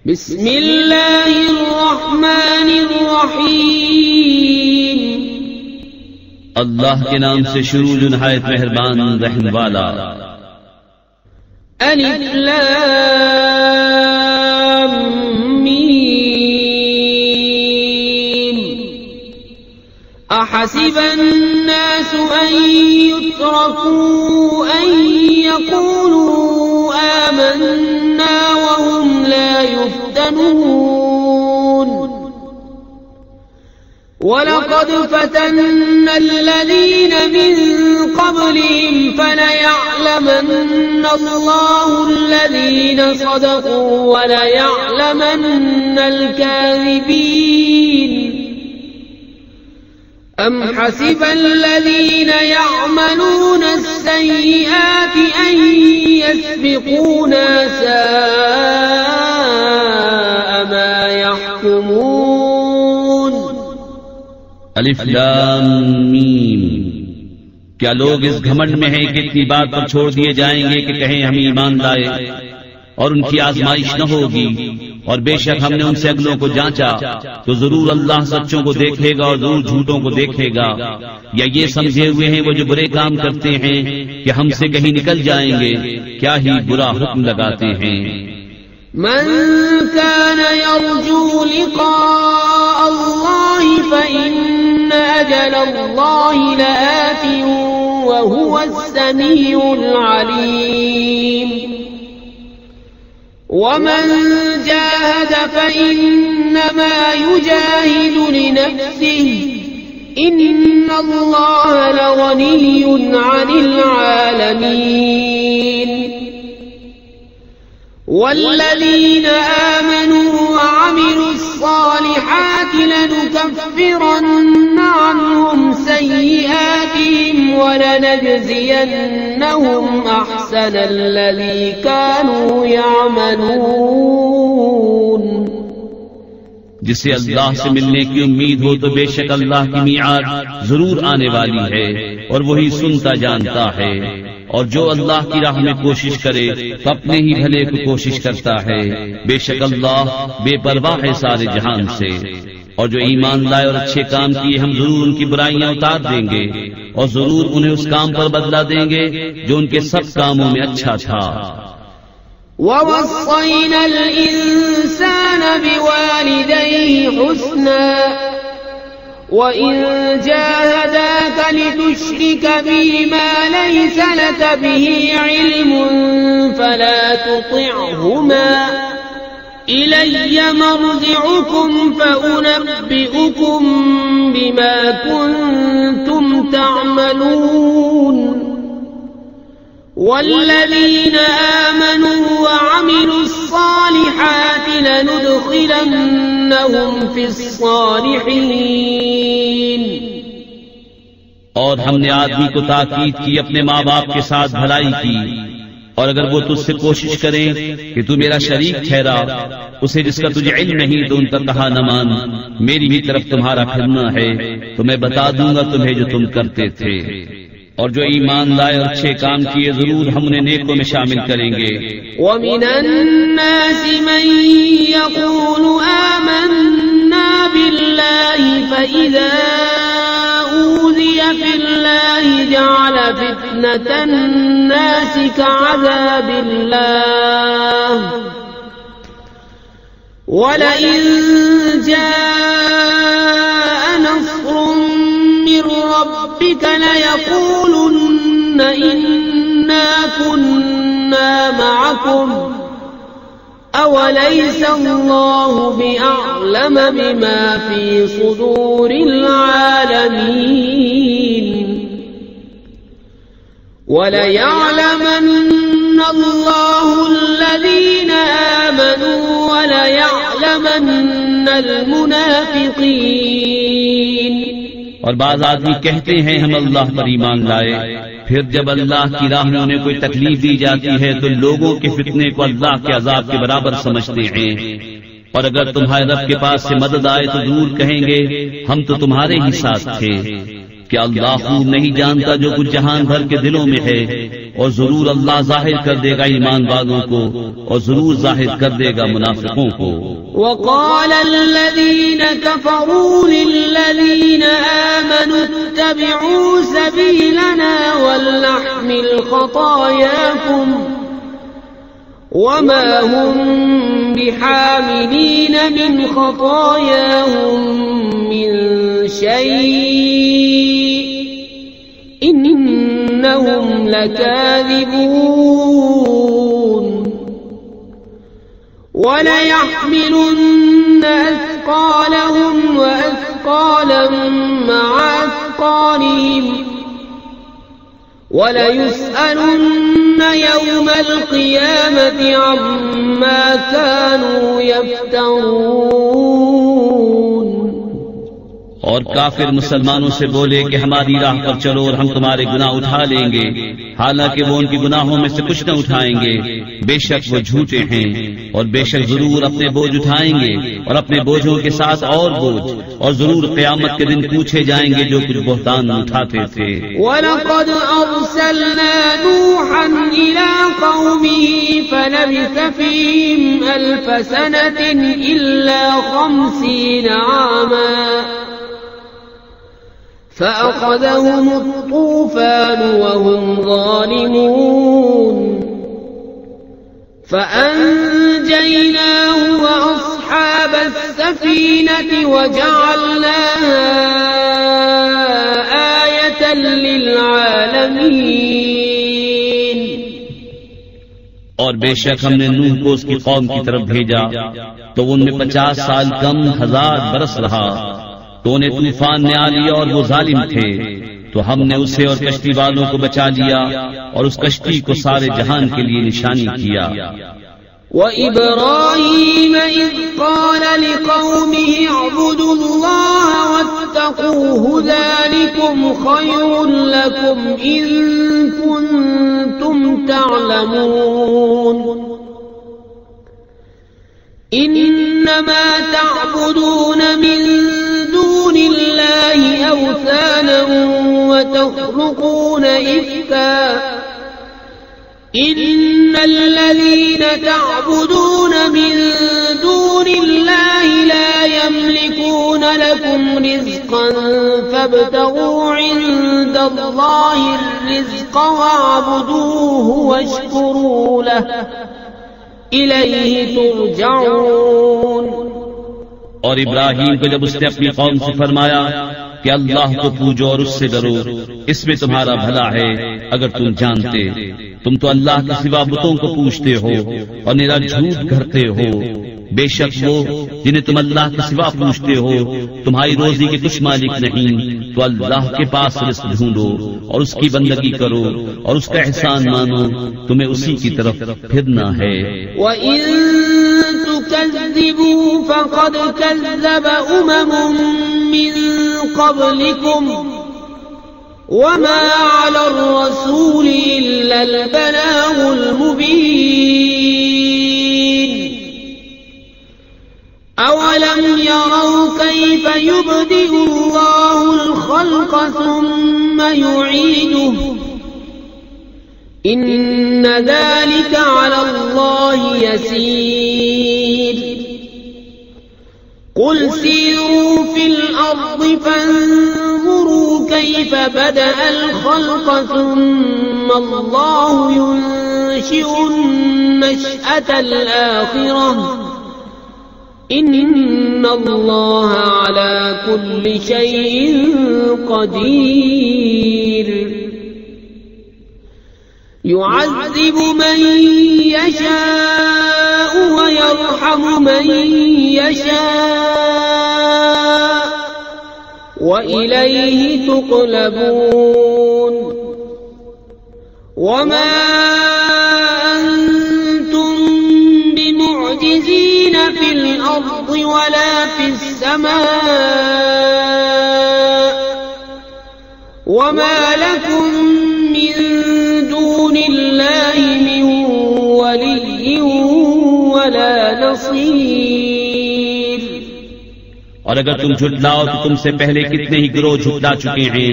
بسم اللہ الرحمن الرحیم اللہ کے نام سے شروع جو نہایت مہربان رحم والا. الف لام میم احسب الناس ان يتركوا ان يقولوا آمنا وهم لا يفتنون وَلَقَدْ فَتَنَّا الَّذِينَ مِن قَبْلِهِمْ فَلَيَعْلَمَنَّ اللَّهُ الَّذِينَ صَدَقُوا وَلَيَعْلَمَنَّ الْكَاذِبِينَ أَمْ حَسِبَ الَّذِينَ يَعْمَلُونَ السَّيِّئَاتِ أَن يَسْبِقُونَا سَاءَ مَا يَحْكُمُونَ. الف لام میم. کیا لوگ اس گھمنڈ میں ہیں کہ اتنی بات پر چھوڑ دیے جائیں گے کہ کہیں ہم ایمان لائے اور ان کی آزمائش نہ ہوگی، اور بے شک ہم نے ان سے اگلوں کو جانچا تو ضرور اللہ سچوں کو دیکھے گا اور ضرور جھوٹوں کو دیکھے گا. یا یہ سمجھے ہوئے ہیں وہ جو برے کام کرتے ہیں کہ ہم سے کہیں نکل جائیں گے، کیا ہی برا حکم لگاتے ہیں. من كان يرجو لقاء الله فإن أجل الله لآت وهو السميع العليم. ومن جاهد فإنما يجاهد لنفسه إن الله لغني عن العالمين. والذين آمنوا وعملوا الصالحات لنكفرن عنهم سيئاتهم ولنجزينهم أحسن الذي كانوا يعملون. جسے اللہ سے ملنے کی امید ہو تو بے شک اللہ کی میعاد ضرور آنے والی ہے اور وہی سنتا جانتا ہے. اور جو اللہ کی راہ میں کوشش کرے تو اپنے ہی بھلے کو کوشش کرتا ہے. بے شک اللہ بے پرواہ ہے سارے جہان سے. اور جو ایمان لائے اور اچھے کام کیے ہم ضرور ان کی برائیاں اتار دیں گے اور ضرور انہیں اس کام پر بدلہ دیں گے جو ان کے سب کاموں میں اچھا تھا. وَوَصَّيْنَا الْإِنسَانَ بِوَالِدَيْهِ حُسْنًا وَإِن جَاهَدَاكَ لِتُشْرِكَ بِي مَا لَيْسَ لَكَ بِهِ عِلْمٌ فَلَا تُطِعْهُمَا إِلَيَّ مَرْجِعُكُمْ فَأُنَبِّئُكُم بِمَا كُنتُمْ تَعْمَلُونَ. والذين آمنوا وعملوا الصالحات لندخلنهم في الصالحين. اور ہم نے آدمی کو تاکید کی اپنے ماں باپ کے ساتھ بھلائی کی، اور اگر وہ تجھ سے کوشش کریں کہ تو میرا شریک ٹھہرا اسے جس کا تجھے علم نہیں تو ان کا کہا نہ مان، میری بھی طرف تمہارا پھرنا ہے تو میں بتا دوں گا تمہیں جو تم کرتے تھے. اور جو ایمان لائے اور اچھے کام کیے ضرور ہم انہیں نیکوں میں شامل کریں گے. وَمِنَ النَّاسِ مَن يَقُولُ آمَنَّا بِاللَّهِ فَإِذَا أُوذِيَ فِي اللَّهِ جَعَلَ فِتْنَةَ النَّاسِ كَعَذَابِ اللَّهِ وَلَئِن جَاءَ نَصْرٌ مِّن رَّبِّكَ لَيَقُولُنَّ إِنَّا كُنَّا مَعَكُمْ أَوَلَيْسَ اللَّهُ بِأَعْلَمَ بِمَا فِي صُدُورِ الْعَالَمِينَ. وَلَيَعْلَمَنَّ اللَّهُ الَّذِينَ آمَنُوا وَلَيَعْلَمَنَّ الْمُنَافِقِينَ. اور بعض آدمی کہتے ہیں ہم اللہ پر ایمان لائے، پھر جب اللہ کی راہ میں انہیں کوئی تکلیف دی جاتی ہے تو لوگوں کے فتنے کو اللہ کے عذاب کے برابر سمجھتے ہیں. اور اگر تمہارے رب کے پاس سے مدد آئے تو ضرور کہیں گے ہم تو تمہارے ہی ساتھ تھے. کیا اللہ خوب نہیں جانتا جو کچھ جہان بھر کے دلوں میں ہے؟ اور ضرور اللہ ظاہر کر دے گا ایمان والوں کو، اور ضرور ظاہر کر دے گا منافقوں کو۔ وقال الذين كفروا للذين آمنوا اتبعوا سبيلنا ولنحمل خطاياكم وما هم بحاملين من خطاياهم من شيء إنهم لكاذبون وليحملن أثقالهم وأثقالا مع أثقالهم وليسألن يوم القيامة عما كانوا يفترون۔ اور کافر مسلمانوں سے بولے کہ ہماری راہ پر چلو اور ہم تمہارے گناہ اٹھا لیں گے، حالانکہ وہ ان کی گناہوں میں سے کچھ نہ اٹھائیں گے، بے شک وہ جھوٹے ہیں، اور بے شک ضرور اپنے بوجھ اٹھائیں گے اور اپنے بوجھوں کے ساتھ اور بوجھ، اور ضرور قیامت کے دن پوچھے جائیں گے جو کچھ بہتان اٹھاتے تھے۔ وَلَقَدْ أَرْسَلْنَا نُوحًا إِلَىٰ قَوْمِهِ فَلَبِثَ فِيهِمْ أَلْفَ سَنَةٍ إِلَّا 50 عَامًا فأخذهم الطوفان وهم ظالمون فأنجيناه وأصحاب السفينة وجعلناها آية للعالمين۔ اور بے شک ہم نے نوح کو اس کی قوم کی طرف بھیجا تو ان میں 50 سال کم 1000 برس رہا، تو انہیں طوفان نے آ لیا اور وہ ظالم تھے، تو ہم نے اسے اور کشتی والوں کو بچا لیا اور اس کشتی کو سارے جہان کے لیے نشانی کیا۔ وَإِبْرَاهِيمَ إِذْ قَالَ لِقَوْمِهِ اعْبُدُوا اللَّهَ وَاتَّقُوهُ ذَلِكُمْ خَيْرٌ لَكُمْ إِن كُنتُمْ تعلمون إِنَّمَا تَعْبُدُونَ مِن دون الله أوثانا وتخلقون إفكا إن الذين تعبدون من دون الله لا يملكون لكم رزقا فابتغوا عند الله الرزق واعبدوه واشكروا له إليه ترجعون۔ اور ابراہیم کو جب اس نے اپنی قوم سے فرمایا کہ اللہ کو پوجو اور اس سے ڈرو، اس میں تمہارا بھلا ہے اگر تم جانتے، تم تو اللہ کے سوا بتوں کو پوجتے ہو اور نرا جھوٹ گھڑتے ہو، بے شک وہ جنہیں تم اللہ کے سوا پوجتے ہو تمہاری روزی کے کچھ مالک نہیں، تو اللہ کے پاس رزق ڈھونڈو اور اس کی بندگی کرو اور اس کا احسان مانو، تمہیں اسی کی طرف پھرنا ہے۔ وَإِن تُكَذِّبُوا فَقَدْ كَذَّبَ أُمَمٌ مِّن قَبْلِكُمْ وَمَا عَلَى الرَّسُولِ إِلَّا الْبَلَاغُ الْمُبِينُ أَوَلَمْ يَرَوْا كَيْفَ يُبْدِئُ اللَّهُ الْخَلْقَ ثُمَّ يُعِيدُهُ إِنَّ ذَلِكَ عَلَى اللَّهِ يَسِيرٌ قُلْ سِيرُوا فِي الْأَرْضِ فَانظُرُوا كَيْفَ بَدَأَ الْخَلْقَ ثُمَّ اللَّهُ يُنشِئُ النَّشْأَةَ الْآخِرَةَ إِنَّ اللَّهَ عَلَى كُلِّ شَيْءٍ قَدِيرٌ يُعَذِّبُ مَن يَشَاءُ وَيَرْحَمُ مَن يَشَاءُ وَإِلَيْهِ تُقْلَبُونَ وَمَا أَنتُم بِمُعْجِزِينَ فِي الْأَرْضِ وَلَا فِي السَّمَاءِ وَمَا لَكُم مِّن دون الله من ولي ولا نصير۔ اور اگر تم جھٹلاؤ تو تم سے پہلے کتنے ہی گروہ جھٹلا چکے ہیں،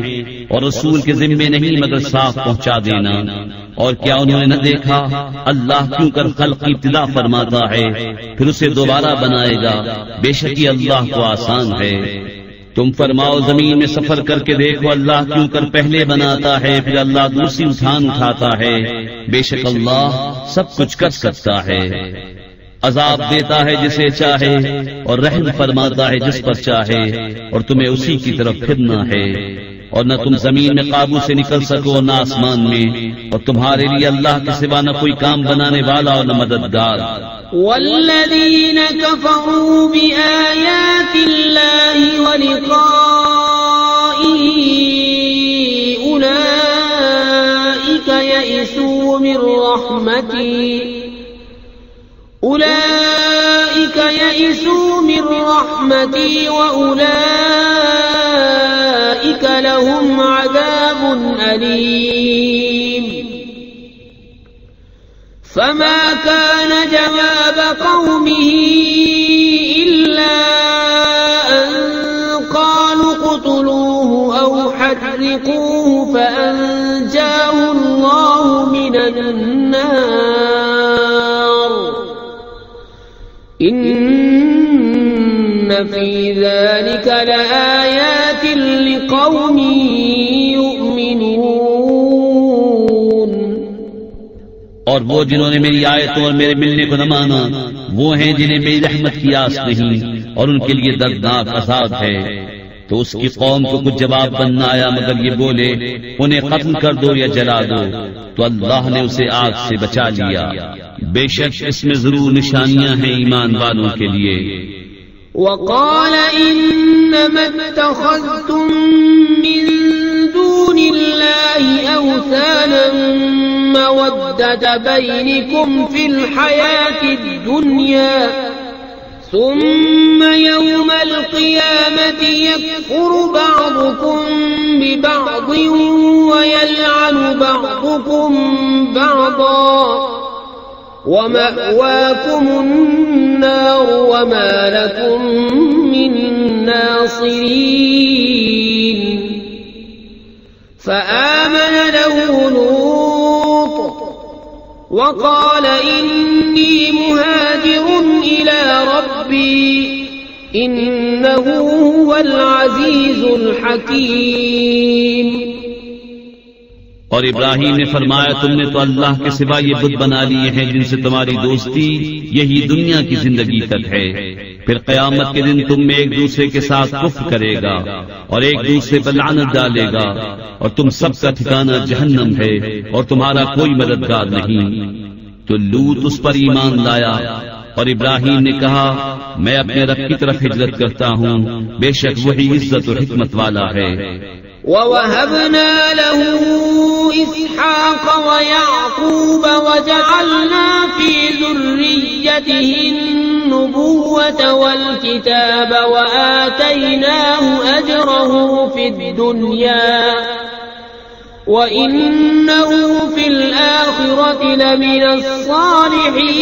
اور رسول کے ذمے نہیں مگر صاف پہنچا دینا۔ اور کیا انہوں نے نہ دیکھا اللہ کیوں کر خلق کی ابتدا فرماتا ہے پھر اسے دوبارہ بنائے گا، بے شک یہ اللہ کو آسان ہے۔ تم فرماؤ زمین میں سفر کر کے دیکھو اللہ کیوں کر پہلے بناتا ہے پھر اللہ دوسری اٹھان اٹھاتا ہے، بے شک اللہ سب کچھ کر سکتا ہے۔ عذاب دیتا ہے جسے چاہے اور رحم فرماتا ہے جس پر چاہے، اور تمہیں اسی کی طرف پھرنا ہے۔ اور نہ تم زمین میں قابو سے نکل سکو نہ آسمان میں، اور تمہارے لیے اللہ کے سوا نہ کوئی کام بنانے والا اور نہ مددگار۔ والذین کفروا بآیات اللہ ولقائہ اولئک یئسوا من رحمتی وأولئك لهم عذاب أليم۔ فما كان جواب قومه إلا أن قالوا اقتلوه أو حرقوه فأنجاه الله من النار۔ إن في ذلك لآيات لقوم يؤمنون۔ اور وہ جنہوں نے میری آیتوں اور میرے ملنے کو نہ مانا وہ ہیں جنہیں میری رحمت کی آس نہیں، اور ان کے لیے دردناک عذاب ہے۔ تو اس کی قوم کو کچھ جواب بننا آیا مگر یہ بولے انہیں قتل کر دو یا جلا دو، تو اللہ نے اسے آگ سے بچا لیا۔ بے شک اس میں ضرور نشانیاں ہیں ایمان والوں کے لیے۔ وقال انما اتخذتم من دون الله اوثانا مودة بينكم في الحياة الدنيا ثم يوم القيامة يكفر بعضكم ببعض ويلعن بعضكم بعضا ومأواكم النار وما لكم من ناصرين۔ فآمن له لوط وقال إني مهاجر إلى ربي إنه هو العزيز الحكيم۔ اور ابراہیم نے فرمایا تم نے تو اللہ کے سوا یہ بت بنا لیے ہیں جن سے تمہاری دوستی یہی دنیا کی زندگی تک ہے، پھر قیامت کے دن تم میں ایک دوسرے کے ساتھ کفر کرے گا اور ایک دوسرے پر لعنت ڈالے گا، اور تم سب کا ٹھکانہ جہنم ہے اور تمہارا کوئی مددگار نہیں۔ تو لوط اس پر ایمان لایا، اور ابراہیم نے کہا میں اپنے رب کی طرف ہجرت کرتا ہوں، بے شک وہی عزت و حکمت والا ہے۔ وَوَهَبْنَا لَهُ إِسْحَاقَ وَيَعْقُوبَ وَجَعَلْنَا فِي ذُرِّيَّتِهِ النُّبُوَّةَ وَالْكِتَابَ وَآتَيْنَاهُ أَجْرَهُ فِي الدُّنْيَا وَإِنَّهُ فِي الْآخِرَةِ لَمِنَ الصَّالِحِينَ۔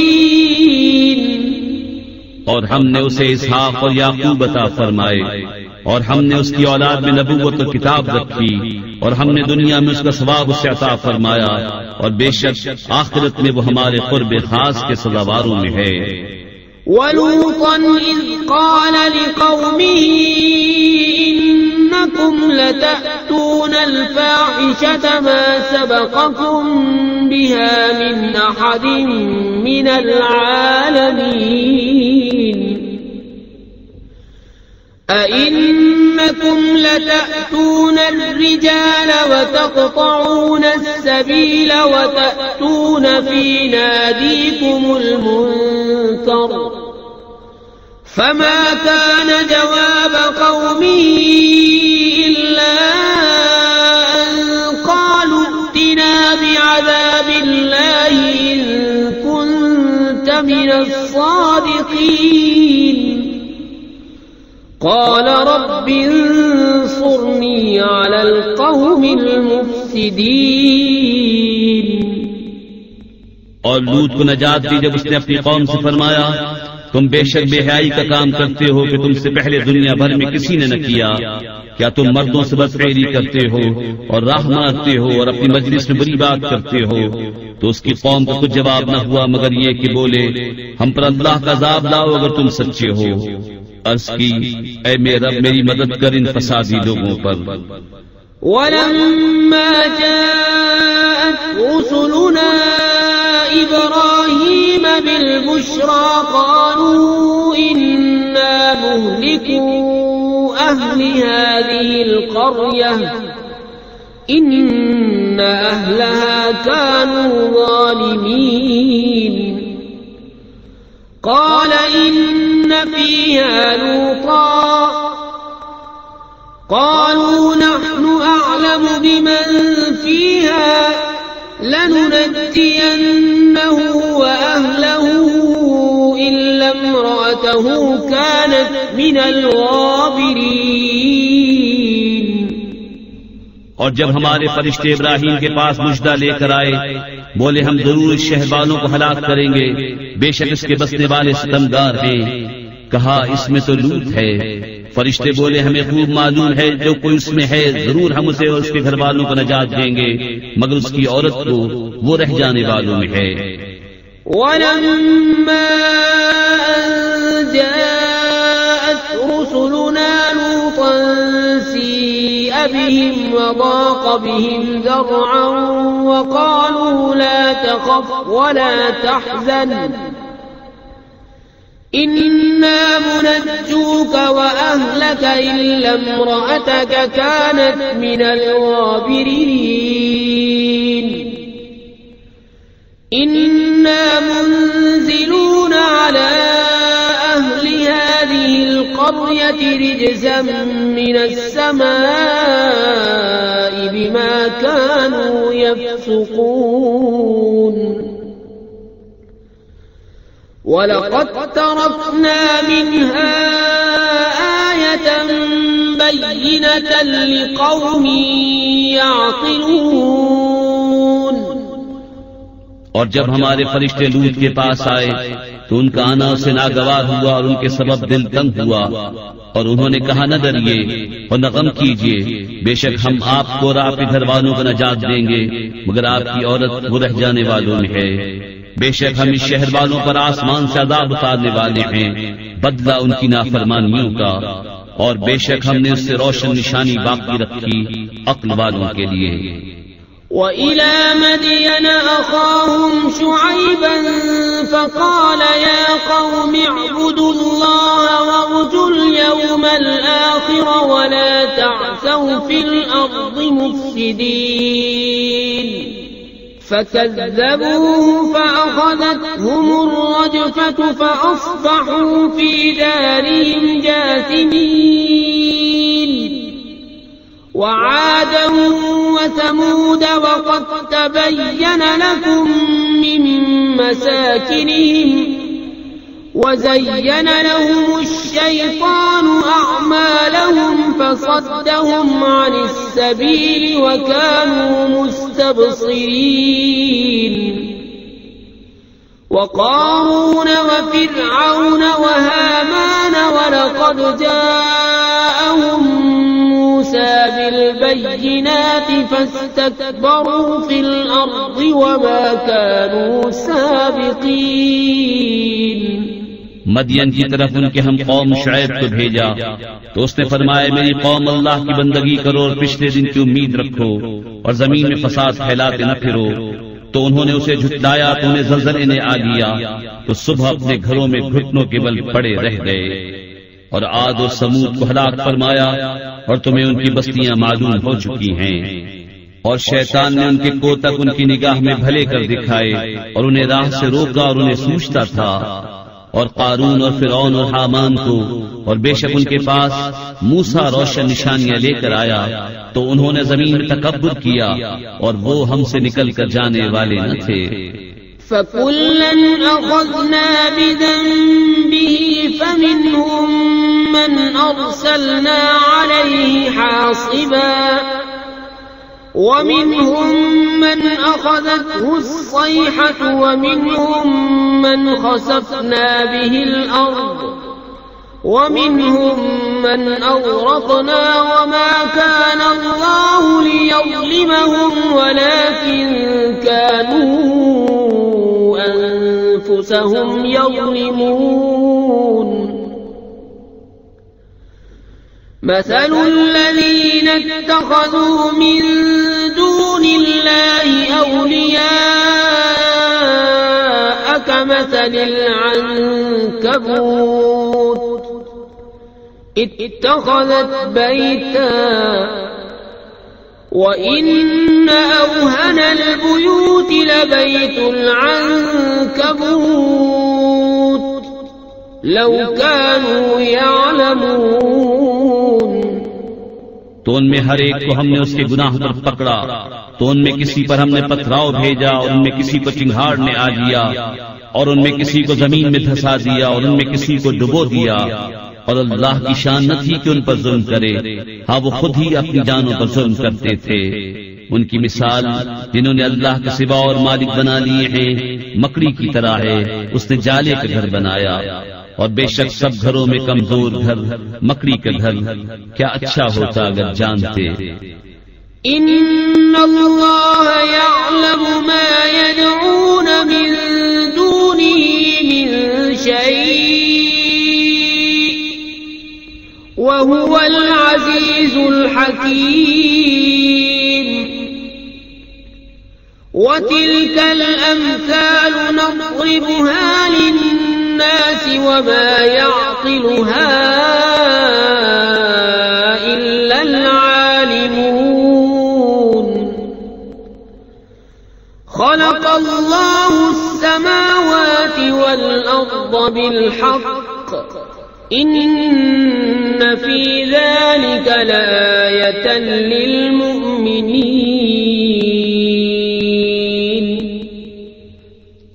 اور ہم نے اسے اسحاق اور یعقوب عطا فرمائے، اور ہم نے اس کی اولاد میں نبوت و کتاب رکھی، اور ہم نے دنیا میں اس کا ثواب اسے عطا فرمایا، اور بے شک آخرت میں وہ ہمارے قرب خاص کے سزاواروں میں ہے۔ وَلُوطًا إِذْ قَالَ لِقَوْمِهِ إِنَّكُمْ لَتَأْتُونَ الْفَاحِشَةَ مَا سَبَقَكُمْ بِهَا مِنْ أَحَدٍ مِنَ الْعَالَمِينَ أَإِنَّكُمْ لَتَأْتُونَ الرِّجَالَ وَتَقْطَعُونَ السَّبِيلَ وَتَأْتُونَ فِي نَادِيكُمُ الْمُنكَرَ فَمَا كَانَ جَوَابَ قَوْمِهِ إِلَّا أَن قَالُوا ائْتِنَا بِعَذَابِ اللَّهِ إِن كُنتَ مِنَ الصَّادِقِينَ۔ قال رب انصرني على القوم المفسدين۔ اور لوط کو نجات دی جب اس نے اپنی قوم سے فرمایا تم بے شک بے حیائی کا کام کرتے ہو کہ تم سے پہلے دنیا بھر میں کسی نے نہ کیا. کیا تم مردوں سے بدفعلی کرتے ہو اور راہ مارتے ہو اور اپنی مجلس میں بری بات کرتے ہو؟ تو اس کی قوم کا کچھ جواب نہ ہوا مگر یہ کہ بولے ہم پر اللہ کا عذاب لاؤ اگر تم سچے ہو. عرض کی اے میرے رب میری مدد کر ان فسادی لوگوں پر. وَلَمَّا جَاءَتْ رُسُلُنَا إِبْرَاهِيمَ بِالْبُشْرَى قَالُوا إِنَّا مُهْلِكُو أَهْلِ هَذِهِ الْقَرْيَةِ إِنَّ أَهْلَهَا كَانُوا ظَالِمِينَ. قَالَ إِنَّ فِيهَا لُوطًا قالوا نحن أعلم بمن فيها لننجينه وأهله إلا امرأته كانت من الغابرين. اور جب ہمارے فرشتے ابراہیم کے پاس مژدہ لے کر آئے بولے ہم ضرور اس شہر والوں کو ہلاک کریں گے، بے شک اس کے بسنے والے ستمگار ہیں. کہا اس میں تو لوط ہے. فرشتے بولے ہمیں خوب معلوم ہے جو کوئی اس میں ہے ضرور ہم اسے اور اس کے گھر والوں کو نجات دیں گے مگر اس کی عورت کو وہ رہ جانے والوں میں ہے. وَلَمَّا أَن جَاءَتْ رُسُلُنَا لُوطًا سِيءَ بِهِمْ وَضَاقَ بِهِمْ ذَرْعًا وَقَالُوا لَا تَخَفْ وَلَا تَحْزَنْ إِنَّا مُنَجُّوكَ وَأَهْلَكَ إِلَّا امْرَأَتَكَ كَانَتْ مِنَ الْغَابِرِينَ. إِنَّا مُنزِلُونَ عَلَى أَهْلِ هَذِهِ الْقَرْيَةِ رِجْزًا مِنَ السَّمَاءِ بِمَا كَانُوا يَفْسُقُونَ. وَلَقَدْ تَرَكْنَا مِنْهَا آيَةً بَيِّنَةً لِقَوْمٍ يَعْقِلُونَ. اور جب ہمارے فرشتے لوط کے پاس آئے تو ان کا آنا اسے ناگوار ہوا اور ان کے سبب دل تنگ ہوا اور انہوں نے کہا نہ ڈریے اور نہ غم کیجیے، بے شک ہم آپ کو اور آپ کے گھر والوں کو نجات دیں گے مگر آپ کی عورت وہ رہ جانے والوں میں ہے. بے شک ہم اس شہر والوں پر آسمان سے عذاب اتارنے والے ہیں بدلہ ان کی نافرمانیوں کا، اور بے شک ہم نے اس سے روشن نشانی باقی رکھی عقل والوں کے لیے. وَإِلَى مَدْيَنَ أَخَاهُمْ شُعَيْبًا فَقَالَ يَا قَوْمِ اعْبُدُوا اللَّهَ وَارْجُوا الْيَوْمَ الْآخِرَ وَلَا تَعْثَوْا فِي الْأَرْضِ مُفْسِدِينَ. فَكَذَّبُوهُ فَأَخَذَتْهُمُ الرَّجْفَةُ فَأَصْبَحُوا فِي دَارِهِمْ جَاثِمِينَ. وَعَادًا وَثَمُودَ وَقَدْ تَبَيَّنَ لَكُم مِّن مَّسَاكِنِهِمْ وَزَيَّنَ لَهُمُ الشَّيْطَانُ أَعْمَالَهُمْ فَصَدَّهُمْ عَنِ السَّبِيلِ وَكَانُوا مُسْتَبْصِرِينَ. وَقَارُونَ وَفِرْعَوْنَ وَهَامَانَ وَلَقَدْ جَاءَهُم مُوسَى بِالْبَيِّنَاتِ فَاسْتَكْبَرُوا فِي الْأَرْضِ وَمَا كَانُوا سَابِقِينَ. مدین کی طرف ان کے ہم قوم شعیب کو بھیجا تو اس نے فرمایا میری قوم اللہ کی بندگی کرو اور پچھلے دن کی امید رکھو اور زمین میں فساد پھیلاتے نہ پھرو. تو انہوں نے اسے جھٹلایا تو انہیں زلزلے نے آ لیا تو صبح اپنے گھروں میں گھٹنوں کے بل پڑے رہ گئے. اور عاد و سمود کو ہلاک فرمایا اور تمہیں ان کی بستیاں معلوم ہو چکی ہیں. اور شیطان نے ان کے کوتک ان کی نگاہ میں بھلے کر دکھائے اور انہیں راہ سے روکا اور انہیں سوچتا تھا. اور قارون اور فرعون اور حامان کو اور بے شک ان کے پاس موسیٰ روشن نشانیاں لے کر آیا تو انہوں نے زمین میں تکبر کیا اور وہ ہم سے نکل کر جانے والے نہ تھے. فَكُلًّا أَخَذْنَا بِذَنبِهِ فَمِنْهُمْ مَنْ أَرْسَلْنَا عَلَيْهِ حَاصِبًا وَمِنْهُمْ مَنْ أَخَذَتْهُ الصَّيْحَةُ وَمِنْهُمْ من خسفنا به الأرض ومنهم من أغرقنا وما كان الله ليظلمهم ولكن كانوا أنفسهم يظلمون مثل الذين اتخذوا من دون الله أولياء كمثل العنكبوت اتخذت بيتا وإن أوهن البيوت لبيت العنكبوت لو كانوا يعلمون تو ان میں ہر ایک کو ہم نے اس کے گناہ پر پکڑا تو ان میں کسی پر ہم نے پتھراؤ بھیجا اور ان میں کسی کو چنگھاڑ نے آ دیا اور ان میں کسی کو زمین میں دھسا دیا اور ان میں کسی کو ڈبو دیا اور اللہ کی شان نہ تھی کہ ان پر ظلم کرے ہاں وہ خود ہی اپنی جانوں پر ظلم کرتے تھے ان کی مثال جنہوں نے اللہ کے سوا اور مالک بنا لیے ہیں مکڑی کی طرح ہے اس نے جالے کا گھر بنایا اور بے شک سب گھروں میں کمزور گھر مکڑی کا گھر کیا اچھا ہوتا اگر جانتے ان اللہ یعلم ما يدعون من دونه من شيء وهو العزيز الحكيم وتلك الأمثال نضربها للناس وما يعقلها إلا العالمون خلق الله السماوات والأرض بالحق إن في ذلك لآية للمؤمنين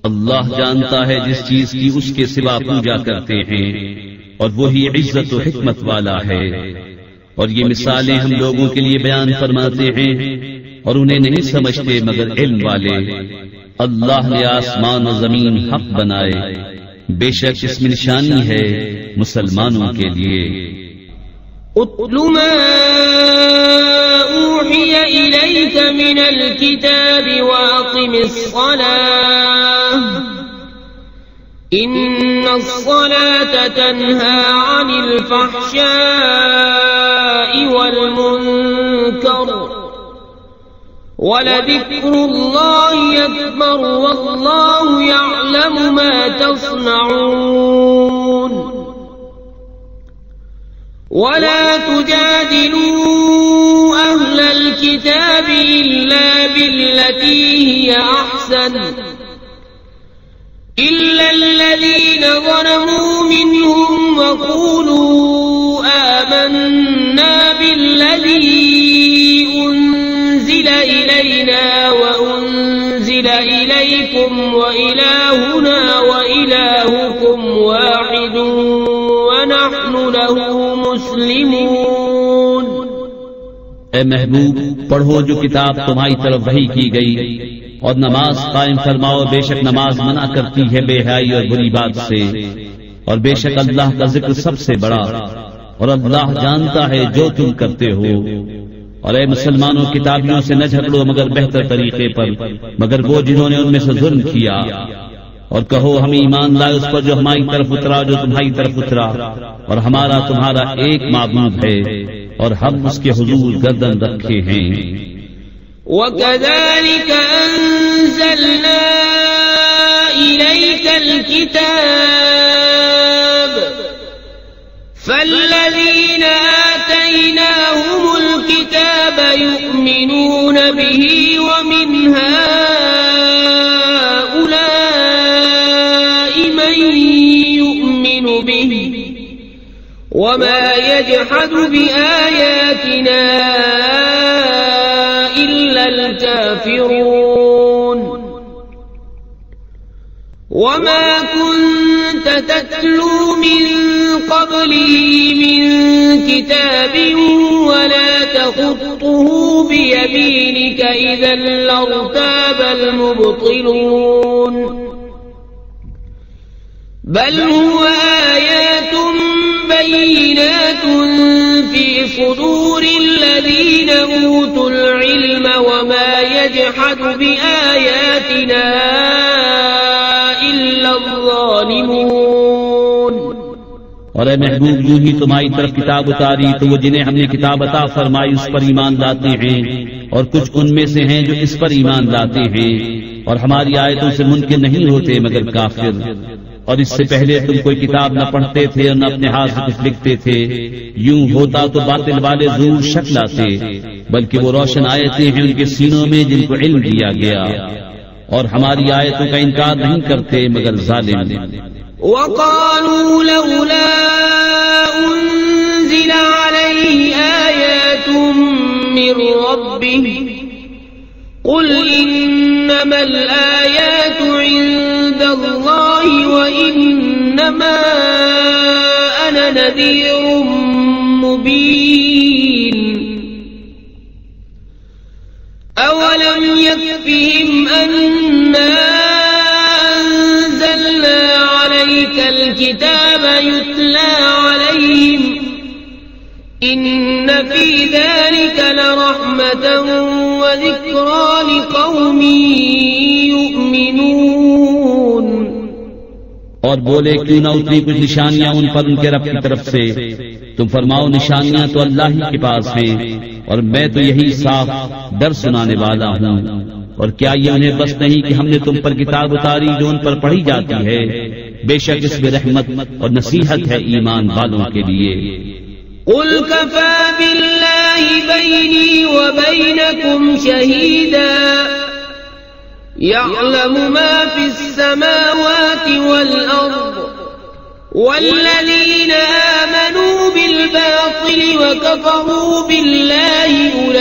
اللہ جانتا ہے جس چیز کی اس کے سوا پوجا کرتے ہیں اور وہی عزت و حکمت والا ہے اور یہ مثالیں ہم لوگوں کے لیے بیان فرماتے ہیں اور انہیں نہیں سمجھتے مگر علم والے اللہ نے آسمان و زمین حق بنائے بے شک اس میں نشانی ہے مسلمانوں کے لیے اتل ما اوحی الیک من الكتاب واقم الصلاة ان الصلاة تنہى عن الفحشاء والمنکر وَلَذِكْرُ اللَّهِ أَكْبَرُ وَاللَّهُ يَعْلَمُ مَا تَصْنَعُونَ وَلَا تُجَادِلُوا أَهْلَ الْكِتَابِ إِلَّا بِالَّتِي هِيَ أَحْسَنُ إِلَّا الَّذِينَ ظَلَمُوا مِنْهُمْ وَقُولُوا آمَنَّا بِالَّذِي أنزل إلينا وأنزل إليكم وإلهنا وإلهكم واحد ونحن له مسلمون اے محبوب پڑھو جو کتاب تمہاری طرف وحی کی گئی اور نماز قائم فرماؤ بے شک نماز منع کرتی ہے بے حیائی اور بری بات سے اور بے شک اللہ کا ذکر سب سے بڑا اور اللہ جانتا ہے جو تم کرتے ہو اور اے مسلمانوں کتابیوں سے نہ جھگڑو مگر بہتر طریقے پر مگر وہ جنہوں نے ان میں سے ظلم کیا اور کہو ہم ایمان لائے اس پر جو ہماری طرف اترا جو تمہاری طرف اترا اور ہمارا تمہارا ایک معبود ہے اور ہم اس کے حضور گردن رکھے ہیں وَكَذَلِكَ أَنزَلْنَا إِلَيْكَ الْكِتَابَ فَالَّذِينَ آتَيْنَاهُمُ الْكِتَابَ يُؤْمِنُونَ بِهِ وَمِنْ هَؤُلَاءِ مَن يُؤْمِنُ بِهِ وَمَا يَجْحَدُ بِآيَاتِنَا إِلَّا الْكَافِرُونَ وَمَا كُنْتَ تَتْلُو مِنْ قَبْلِهِ مِنْ كِتَابٍ وَلَا تَخُطُّهُ بِيَمِينِكَ إِذًا لَارْتَابَ الْمُبْطِلُونَ بل هو آيات بينات في صدور الذين أوتوا العلم وما يجحد بآياتنا إلا الظالمون. اور اے محبوب یوں ہی تمہاری طرف کتاب اتاری تو وہ جنہیں ہم نے کتاب عطا فرمائی اس پر ایمان لاتے ہیں، اور کچھ ان میں سے ہیں جو اس پر ایمان لاتے ہیں، اور ہماری آیتوں سے منکر نہیں ہوتے مگر کافر. اور اس سے پہلے تم کوئی کتاب نہ پڑھتے تھے اور نہ اپنے ہاتھ سے کچھ لکھتے تھے. یوں ہوتا تو باطل والے ضرور شک لاتے، بلکہ وہ روشن آیتیں ہیں ان کے سینوں میں جن کو علم دیا گیا، اور ہماری آیتوں کا انکار نہیں کرتے مگر ظالم. وقالوا لولا أنزل عليه آيات من ربه قل إنما الآيات عند الله وإنما أنا نذير مبين. أولم يكفهم أنا أنزلنا عليك الكتاب يتلى عليهم إن في ذلك لرحمة وذكرى لقوم يؤمنون. اور بولے کیوں نہ اتری کچھ نشانیاں ان پر ان کے رب کی طرف سے. تم فرماؤ نشانیاں تو اللہ ہی کے پاس ہیں، اور میں تو یہی صاف ڈر سنانے والا ہوں. اور کیا یہ انہیں بس نہیں کہ ہم نے تم پر کتاب اتاری جو ان پر پڑھی جاتی ہے؟ بے شک اس میں رحمت اور نصیحت ہے ایمان والوں کے لیے. قل كفى بالله بيني وبينكم شهيدا يعلم ما في السماوات والأرض والذين آمنوا بالباطل وكفروا بالله أولئك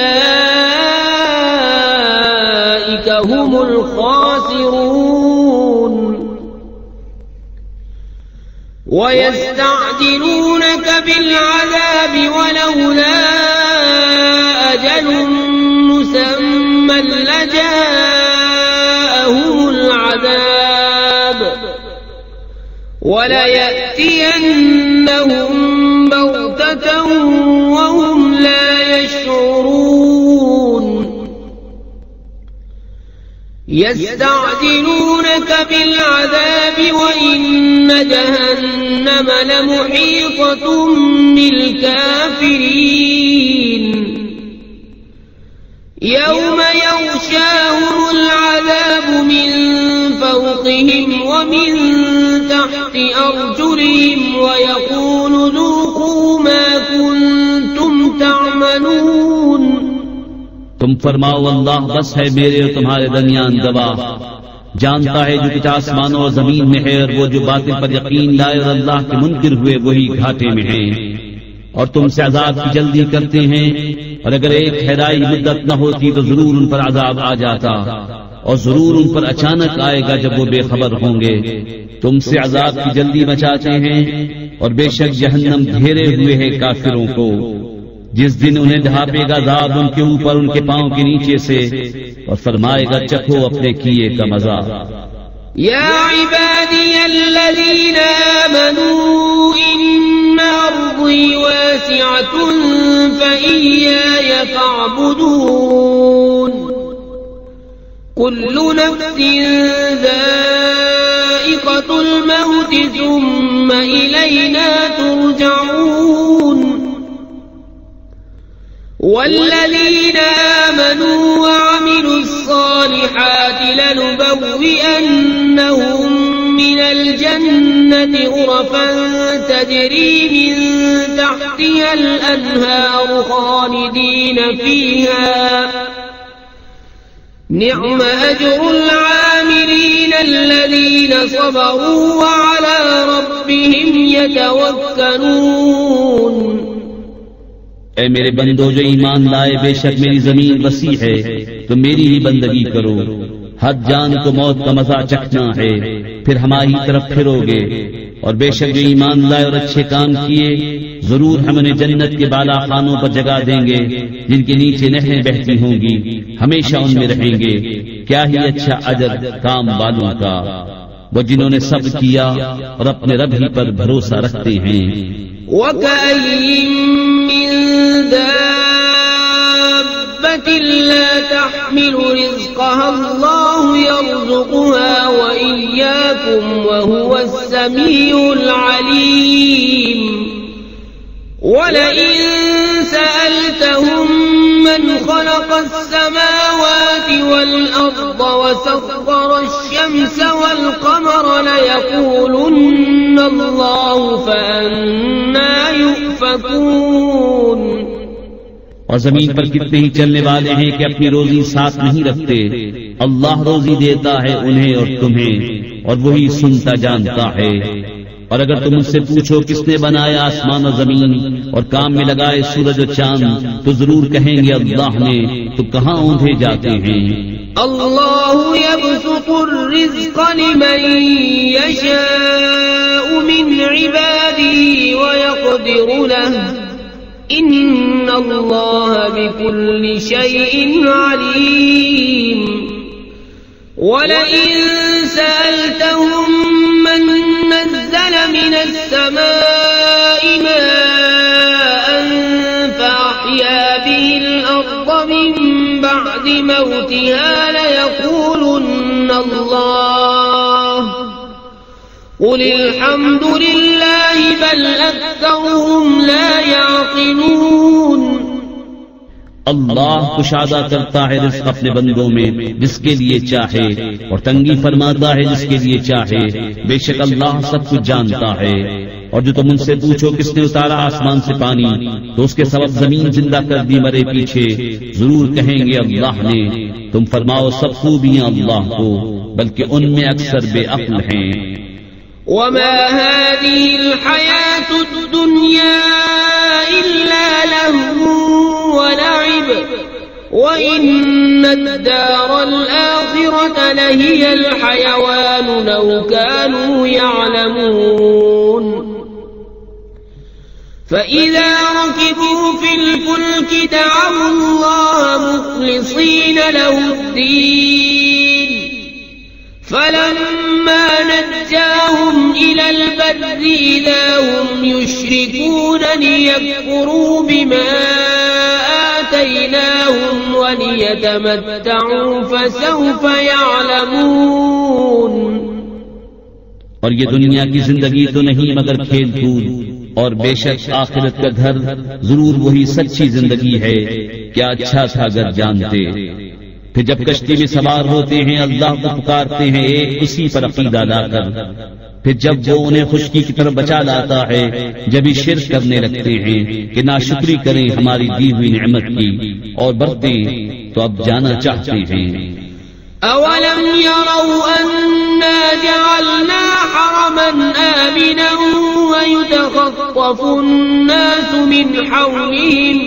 هم الخاسرون. ويستعجلونك بالعذاب ولولا أجل مسمى لجاءهم العذاب وليأتينهم بغتة وهم لا يشعرون. يستعجلونك بالعذاب وإن جهنم لمحيطة بالكافرين. يوم يغشاهم العذاب من فوقهم ومن تحت أرجلهم ويقول ذوقوا ما كنتم تعملون. تم فرماؤ اللہ بس ہے میرے اور تمہارے درمیان گواہ، جانتا ہے جو کچھ آسمانوں اور زمین میں ہے، اور وہ جو باطل پر یقین لائے اور اللہ کے منکر ہوئے وہی گھاٹے میں ہیں. اور تم سے عذاب کی جلدی کرتے ہیں، اور اگر ایک ٹھہرائی مدت نہ ہوتی تو ضرور ان پر عذاب آ جاتا، اور ضرور ان پر اچانک آئے گا جب وہ بے خبر ہوں گے. تم سے عذاب کی جلدی مچاتے ہیں، اور بے شک جہنم گھیرے ہوئے ہے کافروں کو. جس دن انہیں ڈھانپے گا عذاب ان کے اوپر ان کے پاؤں کے نیچے سے، اور فرمائے گا چکھو اپنے کیے کا مزہ. يا عبادي الذين آمنوا إن أرضي واسعة فإياي فاعبدون. كل نفس ذائقة الموت ثم إلينا ترجعون. والذين آمنوا وعملوا الصالحات لنبوئنهم من الجنة غرفا تجري من تحتها الأنهار خالدين فيها نعم أجر العاملين الذين صبروا وعلى ربهم يتوكلون. اے میرے بندو جو ایمان لائے، بے شک میری زمین وسیع ہے، تو میری ہی بندگی کرو. حد جان کو موت کا مزہ چکھنا ہے، پھر ہماری طرف پھرو گے. اور بے شک جو ایمان لائے اور اچھے کام کیے، ضرور ہم انہیں جنت کے بالا خانوں پر جگہ دیں گے جن کے نیچے نہریں بہتی ہوں گی، ہمیشہ ان میں رہیں گے. کیا ہی اچھا اجر کام والوں کا. وہ جنہوں نے صبر کیا اور اپنے رب ہی پر بھروسہ رکھتے ہیں۔ وَكَأَيٍّ مِّن دَابَّةٍ لَّا تَحْمِلُ رِزْقَهَا اللَّهُ يَرْزُقُهَا وَإِيَّاكُمْ وَهُوَ السَّمِيعُ الْعَلِيمُ وَلَئِن سَأَلْتَهُم مَّنْ خَلَقَ السَّمَاوَاتِ وَالْأَرْضَ وَسَخَّرَ الشَّمْسَ وَالْقَمَرَ لَيَقُولُنَّ اللَّهُ فَأَنَّىٰ يُؤْفَكُونَ۔ اور زمین پر کتنے ہی چلنے والے ہیں کہ اپنی روزی ساتھ نہیں رکھتے، اللہ روزی دیتا ہے انہیں اور تمہیں، اور وہی سنتا جانتا ہے۔ اور اگر تم مجھ سے پوچھو کس نے بنایا آسمان اور زمین اور کام میں لگائے سورج و چاند، تو ضرور کہیں گے اللہ نے، تو کہاں اوندھے جاتے ہیں۔ اللہ یبسط الرزق لمن یشاء من عباده ویقدر له ان اللہ بكل شیء علیم۔ وَلَئِن سَأَلْتَهُم مَّن نَّزَّلَ مِنَ السَّمَاءِ مَاءً فَأَحْيَا بِهِ الْأَرْضَ مِن بَعْدِ مَوْتِهَا لَيَقُولُنَّ اللَّهُ قُلِ الْحَمْدُ لِلَّهِ بَلْ أَكْثَرُهُمْ لَا يَعْقِلُونَ۔ اللہ کشادہ کرتا ہے رزق اپنے بندوں میں جس کے لیے چاہے، اور تنگی فرماتا ہے جس کے لیے چاہے، بے شک اللہ سب کچھ جانتا ہے۔ اور جو تم ان سے پوچھو کس نے اتارا آسمان سے پانی، تو اس کے سبب زمین زندہ کر دی مرے پیچھے، ضرور کہیں گے اللہ نے۔ تم فرماؤ سب خوبیاں اللہ کو، بلکہ ان میں اکثر بے عقل ہیں۔ وما هذه الحياة الدنيا إلا لهو ولعب وإن الدار الآخرة لهي الحيوان لو كانوا يعلمون۔ فإذا ركبوا في الفلك دعوا الله مخلصين له الدين فلما نجاهم إلى البر إذا هم يشركون ليكفروا بما آتيناهم وليتمتعوا فسوف يعلمون۔ اور یہ دنیا کی زندگی تو نہیں مگر کھیل کود، اور بے شک آخرت کا گھر ضرور وہی سچی زندگی ہے، کیا اچھا تھا اگر جانتے۔ پھر جب کشتی میں سوار ہوتے ہیں اللہ کو پکارتے ہیں ایک اسی پر عقیدہ لا کر، پھر جب وہ انہیں خشکی کی طرف بچا لاتا ہے جبھی شرک کرنے لگتے ہیں کہ ناشکری کریں ہماری دی ہوئی نعمت کی اور برتیں، تو اب جانا چاہتے ہیں۔ اولم يروا انا جعلنا حرما آمنا ويتخطف الناس من حولهم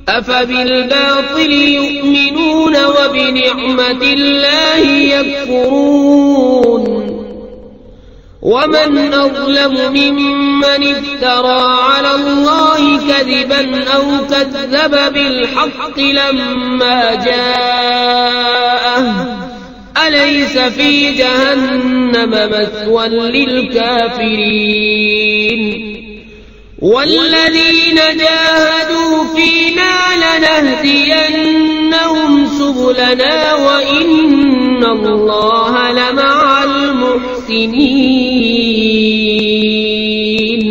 أفبالباطل يؤمنون وبنعمة الله يكفرون۔ ومن أظلم ممن افترى على الله كذبا أو كذب بالحق لما جاءه أليس في جهنم مثوى للكافرين۔ والذين جاهدوا فينا لنهدينهم سبلنا وإن الله لمع المحسنين۔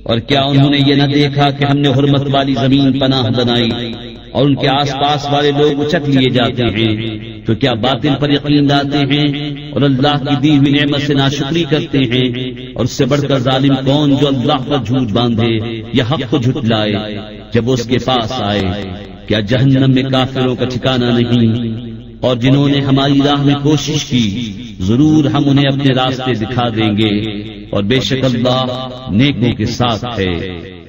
اور کیا انہوں نے یہ نہ دیکھا کہ ہم نے حرمت والی زمین پناہ بنائی اور ان کے آس پاس والے لوگ اچک لیے جاتے ہیں، تو کیا باطل پر یقین لاتے ہیں اور اللہ کی دی ہوئی نعمت سے ناشکری کرتے ہیں؟ اور اس سے بڑھ کر ظالم کون جو اللہ پر جھوٹ باندھے یا حق کو جھٹلائے جب وہ اس کے پاس آئے؟ کیا جہنم میں کافروں کا ٹھکانہ نہیں؟ اور جنہوں نے ہماری راہ میں کوشش کی ضرور ہم انہیں اپنے راستے دکھا دیں گے، اور بے شک اللہ نیکوں کے ساتھ ہے۔